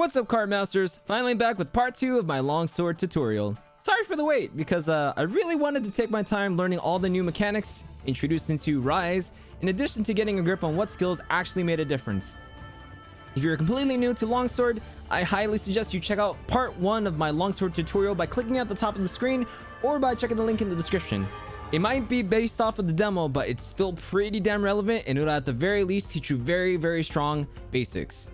What's up, Card Masters? Finally back with part 2 of my longsword tutorial. Sorry for the wait, because I really wanted to take my time learning all the new mechanics introduced into Rise, in addition to getting a grip on what skills actually made a difference. If you're completely new to longsword, I highly suggest you check out part 1 of my longsword tutorial by clicking at the top of the screen or by checking the link in the description. It might be based off of the demo, but it's still pretty damn relevant, and it'll at the very least teach you very strong basics.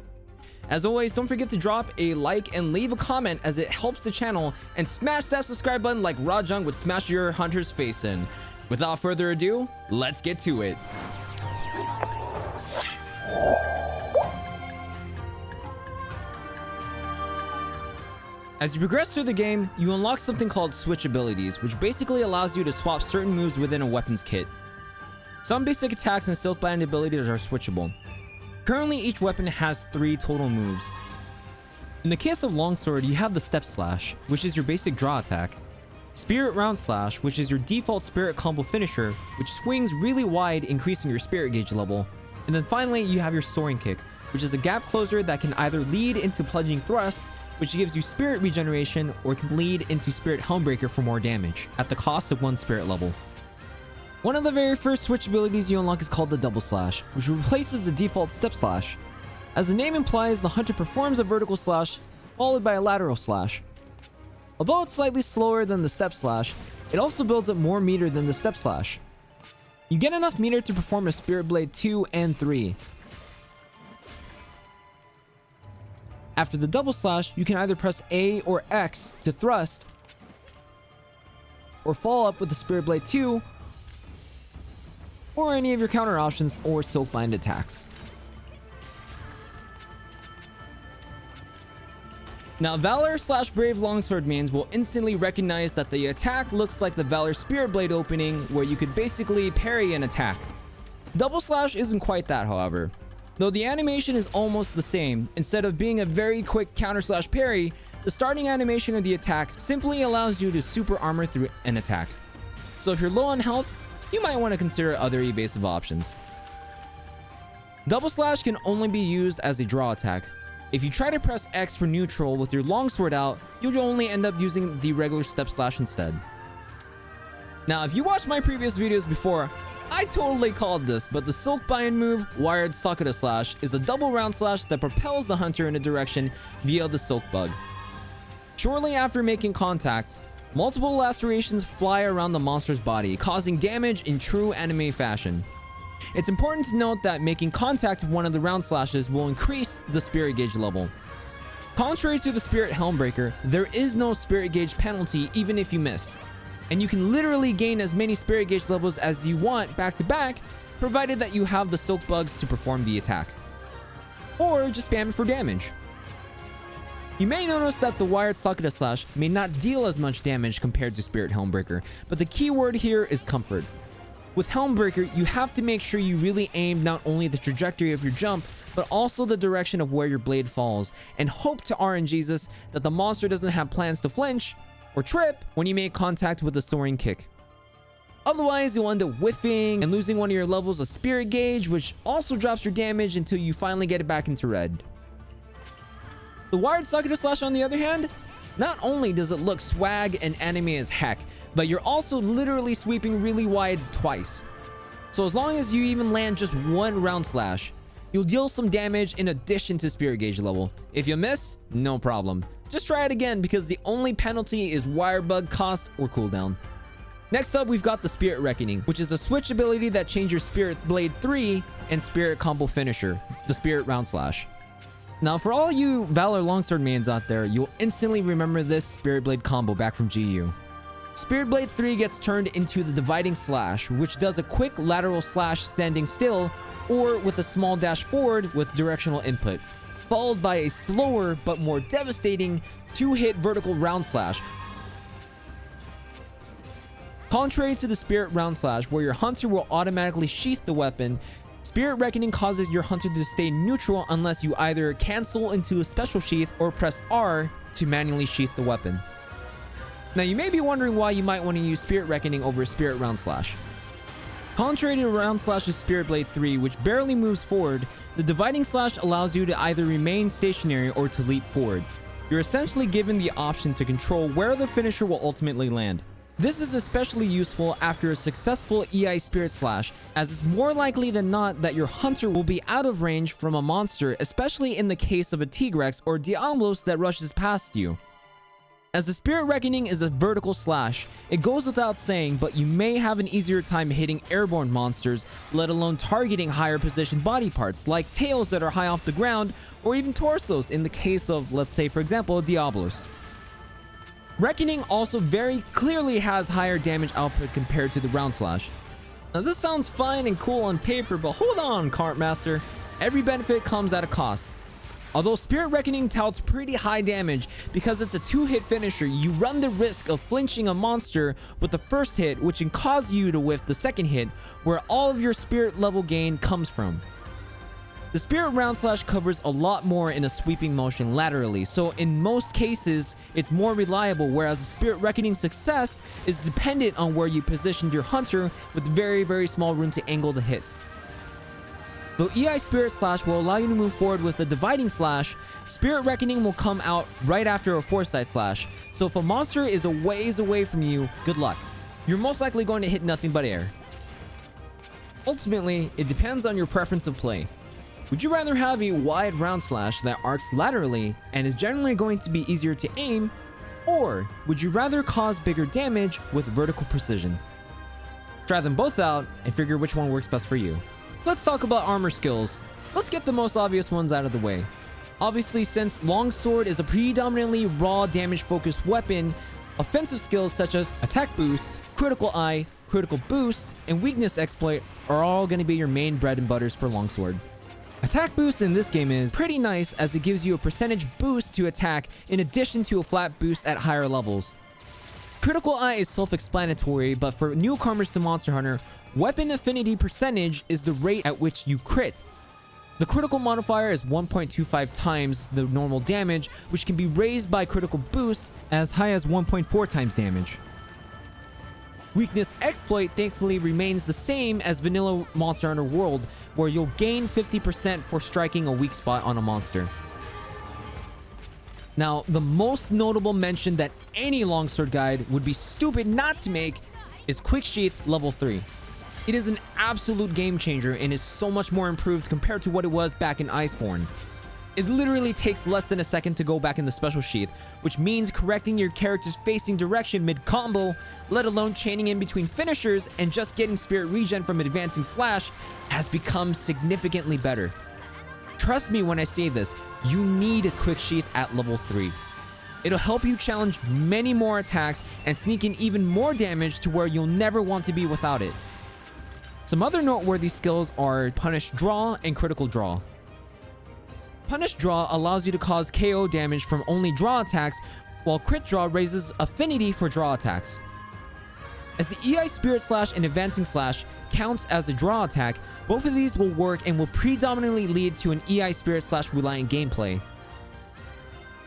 As always, don't forget to drop a like and leave a comment as it helps the channel, and smash that subscribe button like Rajang would smash your hunter's face in. Without further ado, let's get to it. As you progress through the game, you unlock something called switch abilities, which basically allows you to swap certain moves within a weapon's kit. Some basic attacks and silkbind abilities are switchable. Currently, each weapon has 3 total moves. In the case of longsword, you have the step slash, which is your basic draw attack, spirit round slash, which is your default spirit combo finisher, which swings really wide, increasing your spirit gauge level, and then finally you have your soaring kick, which is a gap closer that can either lead into plunging thrust, which gives you spirit regeneration, or can lead into spirit helm breaker for more damage at the cost of 1 spirit level. One of the very first switch abilities you unlock is called the double slash, which replaces the default step slash. As the name implies, the hunter performs a vertical slash followed by a lateral slash. Although it's slightly slower than the step slash, it also builds up more meter than the step slash. You get enough meter to perform a Spirit Blade 2 and 3. After the double slash, you can either press A or X to thrust, or follow up with the Spirit Blade 2, or any of your counter options or silkbind attacks. Now, Valor / Brave Longsword mains will instantly recognize that the attack looks like the Valor Spirit Blade opening, where you could basically parry an attack. Double slash isn't quite that, however. Though the animation is almost the same, instead of being a very quick counter / parry, the starting animation of the attack simply allows you to super armor through an attack. So if you're low on health, you might want to consider other evasive options. Double slash can only be used as a draw attack. If you try to press X for neutral with your longsword out, you'll only end up using the regular step slash instead. Now, if you watched my previous videos before, I totally called this, but the silkbind move, Wired Sakura slash, is a double round slash that propels the hunter in a direction via the silk bug. Shortly after making contact, multiple lacerations fly around the monster's body, causing damage in true anime fashion. It's important to note that making contact with one of the round slashes will increase the spirit gauge level. Contrary to the Spirit Helm Breaker, there is no spirit gauge penalty even if you miss, and you can literally gain as many spirit gauge levels as you want back to back, provided that you have the silk bugs to perform the attack. Or just spam it for damage. You may notice that the Wired Sakura slash may not deal as much damage compared to Spirit Helmbreaker, but the key word here is comfort. With Helmbreaker, you have to make sure you really aim not only the trajectory of your jump, but also the direction of where your blade falls, and hope to RNGesus that the monster doesn't have plans to flinch or trip when you make contact with the soaring kick. Otherwise, you'll end up whiffing and losing one of your levels of spirit gauge, which also drops your damage until you finally get it back into red. The Wired Sakura slash, on the other hand, not only does it look swag and anime as heck, but you're also literally sweeping really wide twice. So as long as you even land just 1 round slash, you'll deal some damage in addition to spirit gauge level. If you miss, no problem. Just try it again, because the only penalty is wire bug cost or cooldown. Next up, we've got the Spirit Reckoning, which is a switch ability that changes your Spirit Blade 3 and Spirit Combo Finisher, the Spirit Round Slash. Now, for all you Valor Longsword mains out there, you'll instantly remember this Spirit Blade combo back from GU. Spirit Blade 3 gets turned into the Dividing Slash, which does a quick lateral slash standing still, or with a small dash forward with directional input, followed by a slower but more devastating 2-hit vertical round slash. Contrary to the Spirit Round Slash, where your hunter will automatically sheath the weapon, Spirit Reckoning causes your hunter to stay neutral unless you either cancel into a special sheath or press R to manually sheath the weapon. Now, you may be wondering why you might want to use Spirit Reckoning over Spirit Round Slash. Contrary to Round Slash's Spirit Blade 3, which barely moves forward, The Dividing Slash allows you to either remain stationary or to leap forward. You're essentially given the option to control where the finisher will ultimately land. This is especially useful after a successful EI Spirit Slash, as it's more likely than not that your hunter will be out of range from a monster, especially in the case of a Tigrex or Diablos that rushes past you. As the Spirit Reckoning is a vertical slash, it goes without saying, but you may have an easier time hitting airborne monsters, let alone targeting higher positioned body parts, like tails that are high off the ground, or even torsos in the case of, let's say for example, Diablos. Reckoning also very clearly has higher damage output compared to the Round Slash. Now this sounds fine and cool on paper, but hold on, Cartmaster. Every benefit comes at a cost. Although Spirit Reckoning touts pretty high damage, because it's a 2-hit finisher, you run the risk of flinching a monster with the first hit, which can cause you to whiff the second hit, where all of your spirit level gain comes from. The Spirit Round Slash covers a lot more in a sweeping motion laterally, so in most cases, it's more reliable, whereas the Spirit Reckoning success is dependent on where you positioned your hunter with very small room to angle the hit. Though EI Spirit Slash will allow you to move forward with the Dividing Slash, Spirit Reckoning will come out right after a Foresight Slash, so if a monster is a ways away from you, good luck. You're most likely going to hit nothing but air. Ultimately, it depends on your preference of play. Would you rather have a wide Round Slash that arcs laterally and is generally going to be easier to aim, or would you rather cause bigger damage with vertical precision? Try them both out and figure which one works best for you. Let's talk about armor skills. Let's get the most obvious ones out of the way. Obviously, since Longsword is a predominantly raw damage focused weapon, offensive skills such as Attack Boost, Critical Eye, Critical Boost, and Weakness Exploit are all going to be your main bread and butters for Longsword. Attack Boost in this game is pretty nice, as it gives you a percentage boost to attack in addition to a flat boost at higher levels. Critical Eye is self-explanatory, but for newcomers to Monster Hunter, Weapon Affinity Percentage is the rate at which you crit. The critical modifier is 1.25 times the normal damage, which can be raised by critical boost as high as 1.4 times damage. Weakness Exploit thankfully remains the same as vanilla Monster Hunter World, where you'll gain 50% for striking a weak spot on a monster. Now, the most notable mention that any longsword guide would be stupid not to make is Quick Sheath level 3. It is an absolute game changer and is so much more improved compared to what it was back in Iceborne. It literally takes less than a second to go back in the special sheath, which means correcting your character's facing direction mid-combo, let alone chaining in between finishers and just getting spirit regen from an advancing slash, has become significantly better. Trust me when I say this, you need a Quick Sheath at level 3. It'll help you challenge many more attacks and sneak in even more damage to where you'll never want to be without it. Some other noteworthy skills are Punish Draw and Critical Draw. Punish Draw allows you to cause KO damage from only draw attacks, while Crit Draw raises affinity for draw attacks. As the EI Spirit Slash and Advancing Slash counts as a draw attack, both of these will work and will predominantly lead to an EI Spirit Slash reliant gameplay.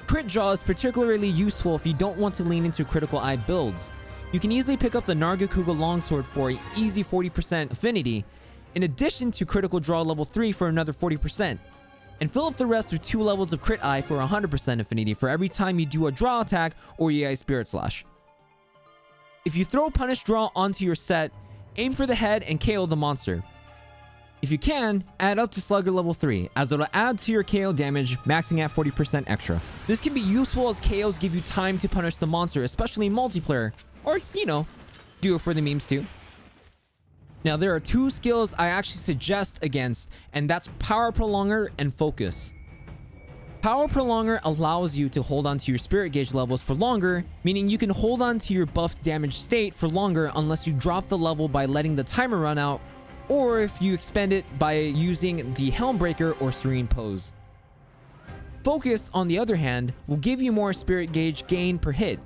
Crit Draw is particularly useful if you don't want to lean into Critical Eye builds. You can easily pick up the Nargacuga Longsword for an easy 40% affinity, in addition to Critical Draw level 3 for another 40%. And fill up the rest with 2 levels of Crit Eye for 100% affinity for every time you do a draw attack or EI Spirit Slash. If you throw Punish Draw onto your set, aim for the head and KO the monster. If you can, add up to Slugger level 3, as it'll add to your KO damage, maxing at 40% extra. This can be useful as KOs give you time to punish the monster, especially in multiplayer, or, you know, do it for the memes too. Now, there are 2 skills I actually suggest against, and that's Power Prolonger and Focus. Power Prolonger allows you to hold on to your spirit gauge levels for longer, meaning you can hold on to your buffed damage state for longer unless you drop the level by letting the timer run out, or if you expend it by using the Helm Breaker or Serene Pose. Focus, on the other hand, will give you more spirit gauge gain per hit.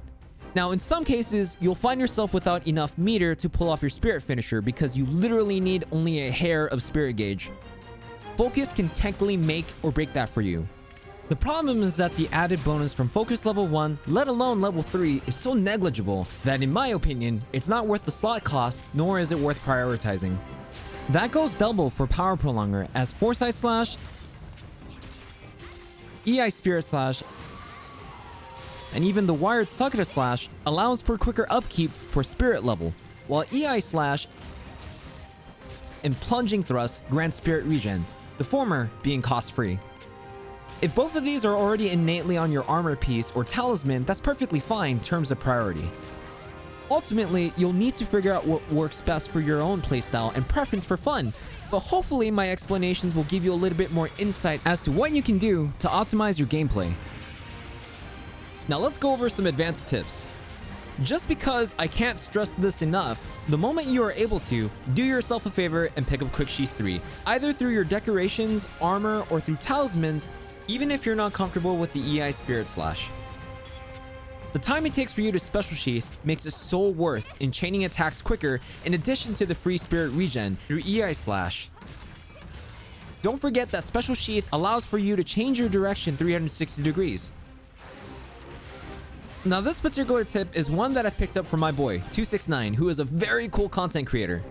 Now, in some cases, you'll find yourself without enough meter to pull off your spirit finisher because you literally need only a hair of spirit gauge. Focus can technically make or break that for you. The problem is that the added bonus from Focus level 1, let alone level 3, is so negligible that in my opinion, it's not worth the slot cost, nor is it worth prioritizing. That goes double for Power Prolonger, as Foresight Slash, EI Spirit Slash, and even the wired Sakura Slash allows for quicker upkeep for Spirit level, while EI Slash and Plunging Thrust grant Spirit regen, the former being cost-free. If both of these are already innately on your armor piece or talisman, that's perfectly fine in terms of priority. Ultimately, you'll need to figure out what works best for your own playstyle and preference for fun, but hopefully my explanations will give you a little bit more insight as to what you can do to optimize your gameplay. Now let's go over some advanced tips. Just because I can't stress this enough, the moment you are able to, do yourself a favor and pick up Quick Sheathe 3, either through your decorations, armor, or through talismans, even if you're not comfortable with the EI Spirit Slash. The time it takes for you to Special Sheath makes it so worth in chaining attacks quicker in addition to the free Spirit regen through EI Slash. Don't forget that Special Sheath allows for you to change your direction 360 degrees. Now this particular tip is one that I picked up from my boy, TwoSixNine, who is a very cool content creator.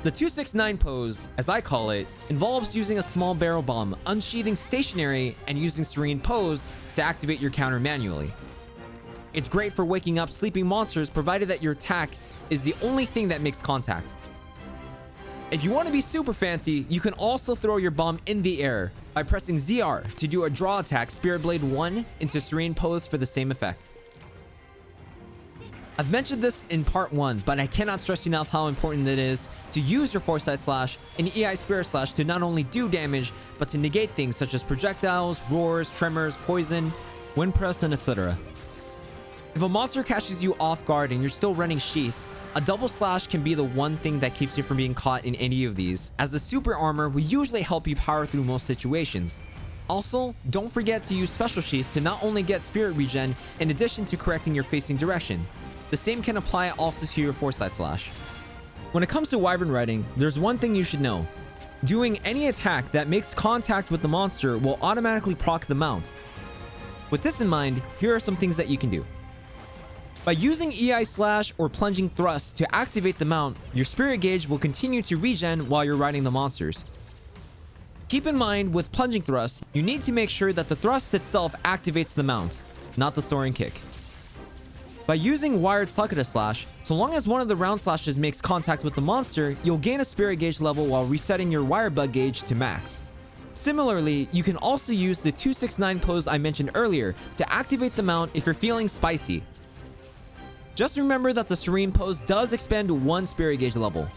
The 269 pose, as I call it, involves using a small barrel bomb, unsheathing stationary, and using Serene Pose to activate your counter manually. It's great for waking up sleeping monsters provided that your attack is the only thing that makes contact. If you want to be super fancy, you can also throw your bomb in the air by pressing ZR to do a draw attack Spirit Blade 1 into Serene Pose for the same effect. I've mentioned this in part 1, but I cannot stress enough how important it is to use your Foresight Slash and EI Spirit Slash to not only do damage, but to negate things such as projectiles, roars, tremors, poison, wind press, and etc. If a monster catches you off guard and you're still running Sheath, a double slash can be the one thing that keeps you from being caught in any of these, as the super armor will usually help you power through most situations. Also, don't forget to use Special Sheath to not only get Spirit regen in addition to correcting your facing direction. The same can apply also to your Foresight Slash. When it comes to Wyvern riding, there's one thing you should know. Doing any attack that makes contact with the monster will automatically proc the mount. With this in mind, here are some things that you can do. By using EI Slash or Plunging Thrust to activate the mount, your Spirit Gauge will continue to regen while you're riding the monsters. Keep in mind, with Plunging Thrust, you need to make sure that the thrust itself activates the mount, not the soaring kick. By using Wired Sakura Slash, so long as one of the round slashes makes contact with the monster, you'll gain a Spirit Gauge level while resetting your Wire Bug Gauge to max. Similarly, you can also use the 269 pose I mentioned earlier to activate the mount if you're feeling spicy. Just remember that the Serene Pose does expend one Spirit Gauge level.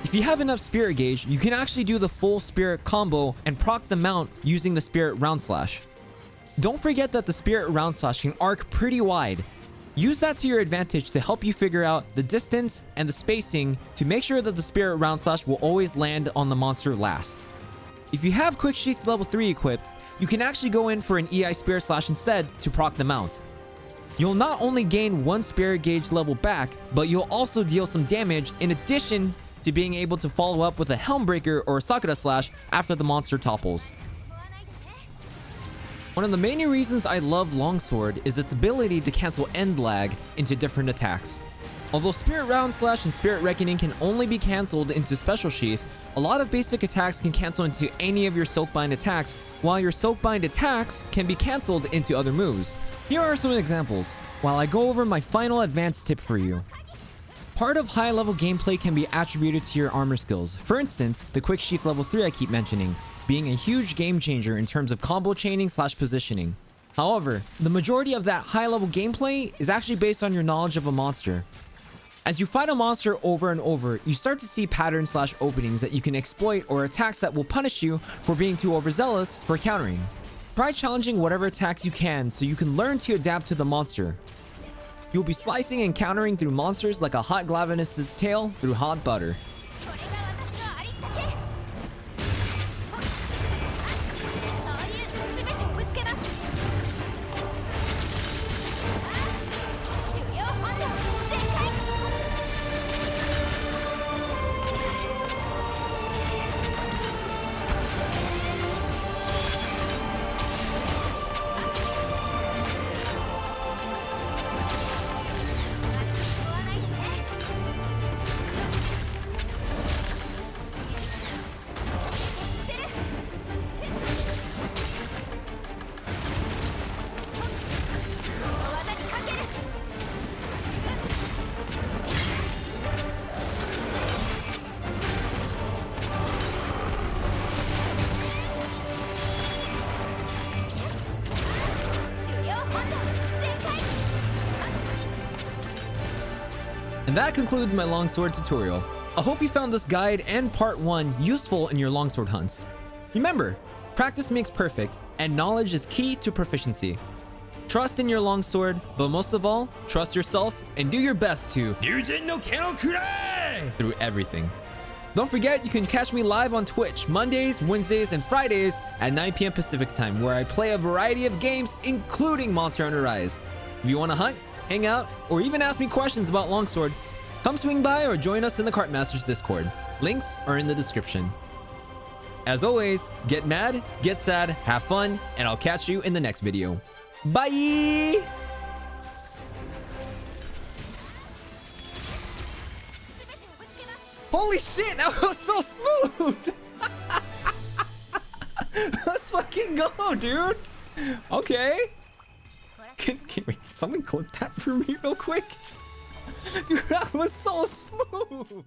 If you have enough Spirit Gauge, you can actually do the full Spirit combo and proc the mount using the Spirit Round Slash. Don't forget that the Spirit Round Slash can arc pretty wide. Use that to your advantage to help you figure out the distance and the spacing to make sure that the Spirit Round Slash will always land on the monster last. If you have Quick Sheath level 3 equipped, you can actually go in for an EI Spirit Slash instead to proc the mount. You'll not only gain one Spirit Gauge level back, but you'll also deal some damage in addition to being able to follow up with a Helm Breaker or Sakura Slash after the monster topples. One of the main reasons I love Longsword is its ability to cancel end lag into different attacks. Although Spirit Round Slash and Spirit Reckoning can only be cancelled into Special Sheath, a lot of basic attacks can cancel into any of your Soakbind attacks, while your Soakbind attacks can be cancelled into other moves. Here are some examples, while I go over my final advanced tip for you. Part of high level gameplay can be attributed to your armor skills. For instance, the Quick Sheath level 3 I keep mentioning, being a huge game changer in terms of combo chaining / positioning. However, the majority of that high level gameplay is actually based on your knowledge of a monster. As you fight a monster over and over, you start to see patterns / openings that you can exploit or attacks that will punish you for being too overzealous for countering. Try challenging whatever attacks you can so you can learn to adapt to the monster. You'll be slicing and countering through monsters like a hot Glavenus's tail through hot butter. And that concludes my longsword tutorial. I hope you found this guide and part 1 useful in your longsword hunts. Remember, practice makes perfect, and knowledge is key to proficiency. Trust in your longsword, but most of all, trust yourself and do your best to through everything. Don't forget, you can catch me live on Twitch Mondays, Wednesdays, and Fridays at 9 p.m. Pacific time, where I play a variety of games, including Monster Hunter Rise. If you want to hunt, hang out, or even ask me questions about longsword, come swing by or join us in the Cartmasters Discord. Links are in the description. As always, get mad, get sad, have fun, and I'll catch you in the next video. Bye! Holy shit, that was so smooth! Let's fucking go, dude! Okay. Can someone clip that for me real quick? Dude, that was so smooth!